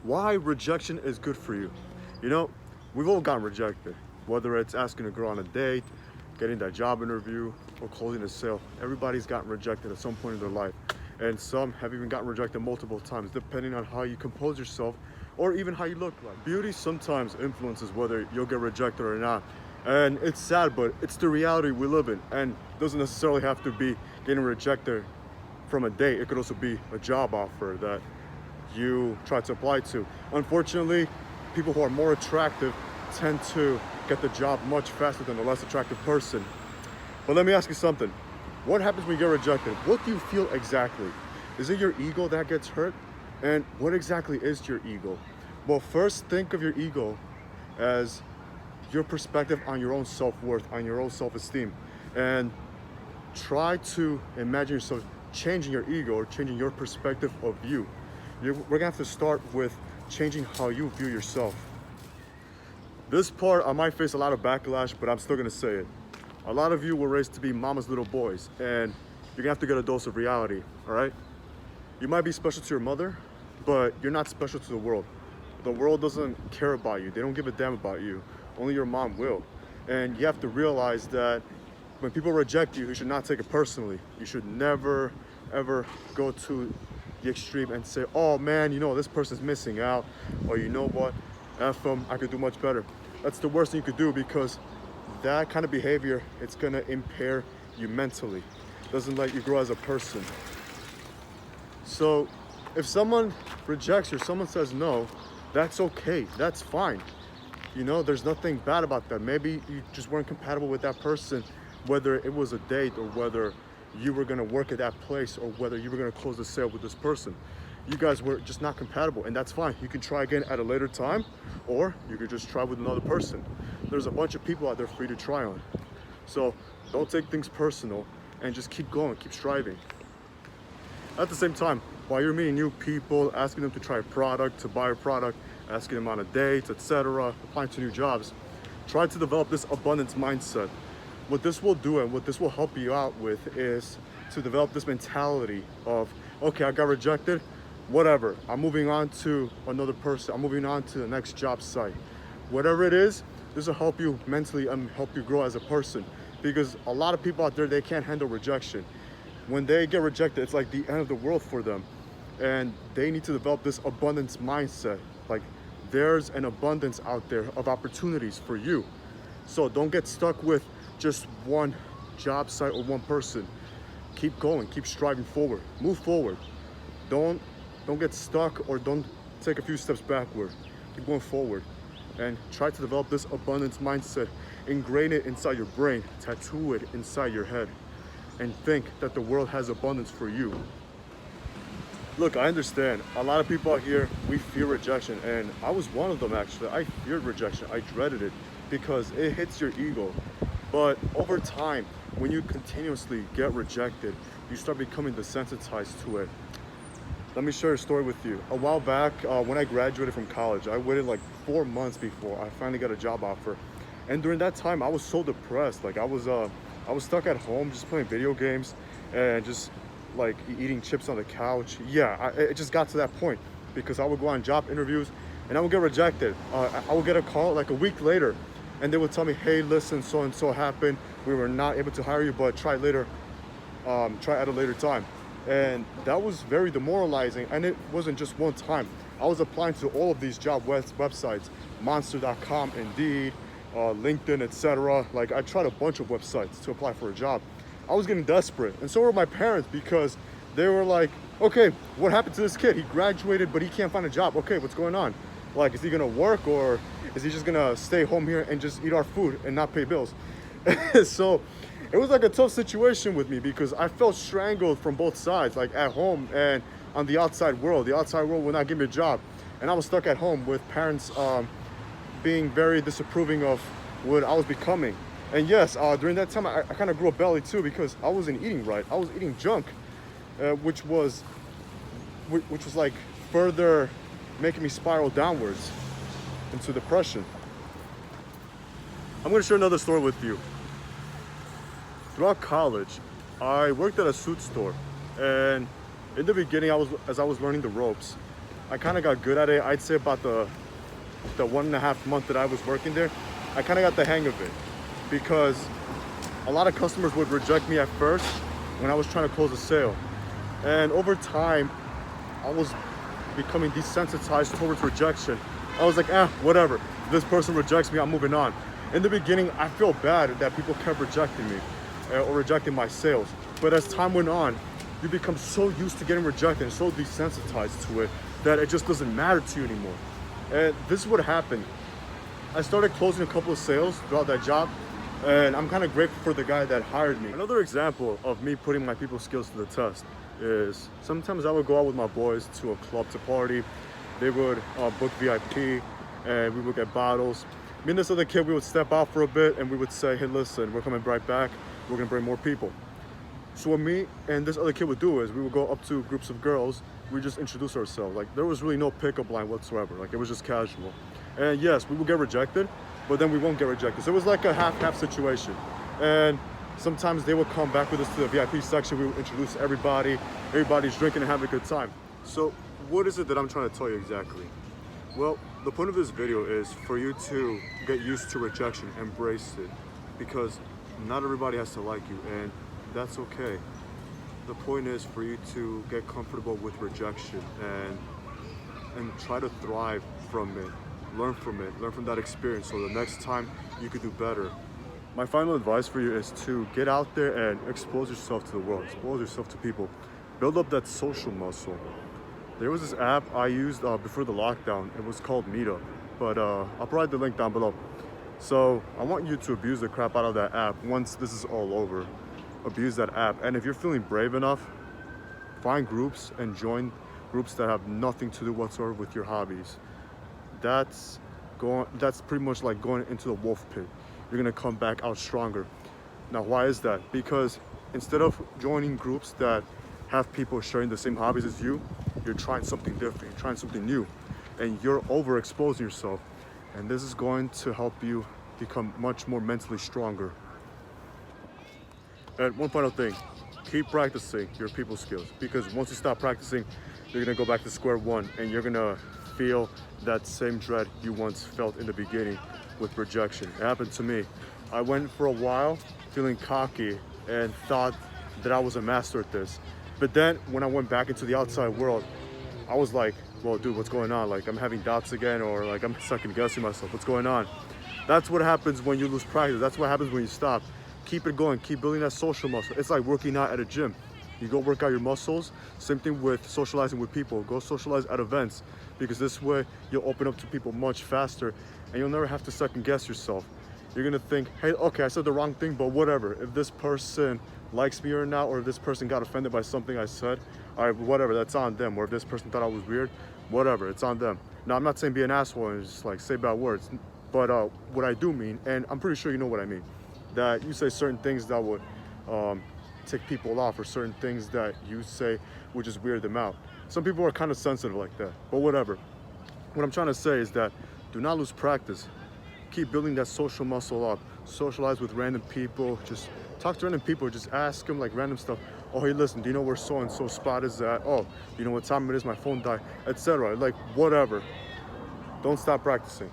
why rejection is good for you. You know, we've all gotten rejected, whether it's asking a girl on a date, getting that job interview, or closing a sale. Everybody's gotten rejected at some point in their life. And some have even gotten rejected multiple times, depending on how you compose yourself or even how you look like. Beauty sometimes influences whether you'll get rejected or not. And it's sad, but it's the reality we live in. And doesn't necessarily have to be getting rejected from a date. It could also be a job offer that you try to apply to. Unfortunately, people who are more attractive tend to get the job much faster than a less attractive person. But let me ask you something. What happens when you get rejected? What do you feel exactly? Is it your ego that gets hurt? And what exactly is your ego? Well, first think of your ego as your perspective on your own self-worth, on your own self-esteem. And try to imagine yourself changing your ego or changing your perspective of you. We're gonna have to start with changing how you view yourself. This part, I might face a lot of backlash, but I'm still gonna say it. A lot of you were raised to be mama's little boys, and you're gonna have to get a dose of reality, all right? You might be special to your mother, but you're not special to the world. The world doesn't care about you. They don't give a damn about you. Only your mom will. And you have to realize that when people reject you, you should not take it personally. You should never, ever go to the extreme and say, oh man, you know, this person's missing out, or you know what, F them, I could do much better. That's the worst thing you could do, because that kind of behavior, it's gonna impair you mentally. It doesn't let you grow as a person. So if someone rejects you, or someone says no, that's okay, that's fine. You know, there's nothing bad about that. Maybe you just weren't compatible with that person, whether it was a date or whether you were gonna work at that place or whether you were gonna close the sale with this person. You guys were just not compatible, and that's fine. You can try again at a later time, or you could just try with another person. There's a bunch of people out there for you to try on. So don't take things personal and just keep going, keep striving. At the same time, while you're meeting new people, asking them to try a product, to buy a product, asking them on a date, etc., applying to new jobs, try to develop this abundance mindset. What this will do and what this will help you out with is to develop this mentality of, okay, I got rejected, whatever, I'm moving on to another person, I'm moving on to the next job site. Whatever it is, this will help you mentally and help you grow as a person, because a lot of people out there, they can't handle rejection. When they get rejected, it's like the end of the world for them, and they need to develop this abundance mindset. Like, there's an abundance out there of opportunities for you. So don't get stuck with just one job site or one person. Keep going, keep striving forward, move forward. Don't get stuck, or don't take a few steps backward. Keep going forward and try to develop this abundance mindset. Ingrain it inside your brain, tattoo it inside your head, and think that the world has abundance for you. Look, I understand. A lot of people out here, we fear rejection, and I was one of them actually. I feared rejection, I dreaded it, because it hits your ego. But over time, when you continuously get rejected, you start becoming desensitized to it. Let me share a story with you. A while back, when I graduated from college, I waited like 4 months before I finally got a job offer. And during that time, I was so depressed. Like I was stuck at home just playing video games and just like eating chips on the couch. Yeah, it just got to that point, because I would go on job interviews and I would get rejected. I would get a call like a week later, and they would tell me, hey, listen, so and so happened. We were not able to hire you, but try later. Try at a later time. And that was very demoralizing. And it wasn't just one time. I was applying to all of these job websites, monster.com, Indeed, LinkedIn, etc. Like, I tried a bunch of websites to apply for a job. I was getting desperate, and so were my parents, because they were like, okay, what happened to this kid? He graduated, but he can't find a job. Okay, what's going on? Like, is he gonna work, or is he just gonna stay home here and just eat our food and not pay bills? So it was like a tough situation with me, because I felt strangled from both sides, like at home and on the outside world. The outside world would not give me a job, and I was stuck at home with parents being very disapproving of what I was becoming. And yes, during that time, I kind of grew a belly too, because I wasn't eating right. I was eating junk, which was like further making me spiral downwards into depression. I'm gonna share another story with you. Throughout college, I worked at a suit store, and in the beginning, as I was learning the ropes, I kind of got good at it. I'd say about the 1.5 month that I was working there, I kind of got the hang of it, because a lot of customers would reject me at first when I was trying to close a sale. And over time, I was becoming desensitized towards rejection. I was like, whatever. If this person rejects me, I'm moving on. In the beginning, I feel bad that people kept rejecting me or rejecting my sales. But as time went on, you become so used to getting rejected and so desensitized to it that it just doesn't matter to you anymore. And this is what happened. I started closing a couple of sales throughout that job, and I'm kind of grateful for the guy that hired me. Another example of me putting my people skills to the test is sometimes I would go out with my boys to a club to party. They would book VIP, and we would get bottles. Me and this other kid, we would step out for a bit and we would say, hey, listen, we're coming right back. We're gonna bring more people. So what me and this other kid would do is we would go up to groups of girls. We just introduce ourselves. Like, there was really no pickup line whatsoever. Like, it was just casual. And yes, we would get rejected, but then we won't get rejected. So it was like a half-half situation. And sometimes they would come back with us to the VIP section. We would introduce everybody. Everybody's drinking and having a good time. So what is it that I'm trying to tell you exactly? Well, the point of this video is for you to get used to rejection, embrace it, because not everybody has to like you, and that's okay. The point is for you to get comfortable with rejection and try to thrive from it, learn from that experience, so the next time you could do better. My final advice for you is to get out there and expose yourself to the world, expose yourself to people, build up that social muscle. There was this app I used before the lockdown. It was called Meetup, but I'll provide the link down below. So I want you to abuse the crap out of that app once this is all over. Abuse that app, and if you're feeling brave enough, find groups and join groups that have nothing to do whatsoever with your hobbies. That's pretty much like going into the wolf pit. You're gonna come back out stronger. Now, why is that? Because instead of joining groups that have people sharing the same hobbies as you, you're trying something different, you're trying something new, and you're overexposing yourself. And this is going to help you become much more mentally stronger. And one final thing, keep practicing your people skills, because once you stop practicing, you're gonna go back to square one, and you're gonna feel that same dread you once felt in the beginning with rejection. It happened to me. I went for a while feeling cocky and thought that I was a master at this. But then when I went back into the outside world, I was like, well, dude, what's going on? Like, I'm having doubts again, or like I'm second guessing myself. What's going on? That's what happens when you lose practice. That's what happens when you stop. Keep it going, keep building that social muscle. It's like working out at a gym. You go work out your muscles. Same thing with socializing with people. Go socialize at events, because this way you'll open up to people much faster and you'll never have to second guess yourself. You're gonna think, hey, okay, I said the wrong thing, but whatever. If this person likes me or not, or if this person got offended by something I said, all right, whatever, that's on them. Or if this person thought I was weird, whatever, it's on them. Now, I'm not saying be an asshole and just like say bad words, but what I do mean, and I'm pretty sure you know what I mean, that you say certain things that would tick people off, or certain things that you say would just weird them out. Some people are kind of sensitive like that, but whatever. What I'm trying to say is that do not lose practice. Keep building that social muscle up. Socialize with random people. Just talk to random people. Just ask them like random stuff. Oh, hey, listen, do you know where so-and-so spot is at? Oh, you know what time it is? My phone died, etc. Like, whatever. Don't stop practicing.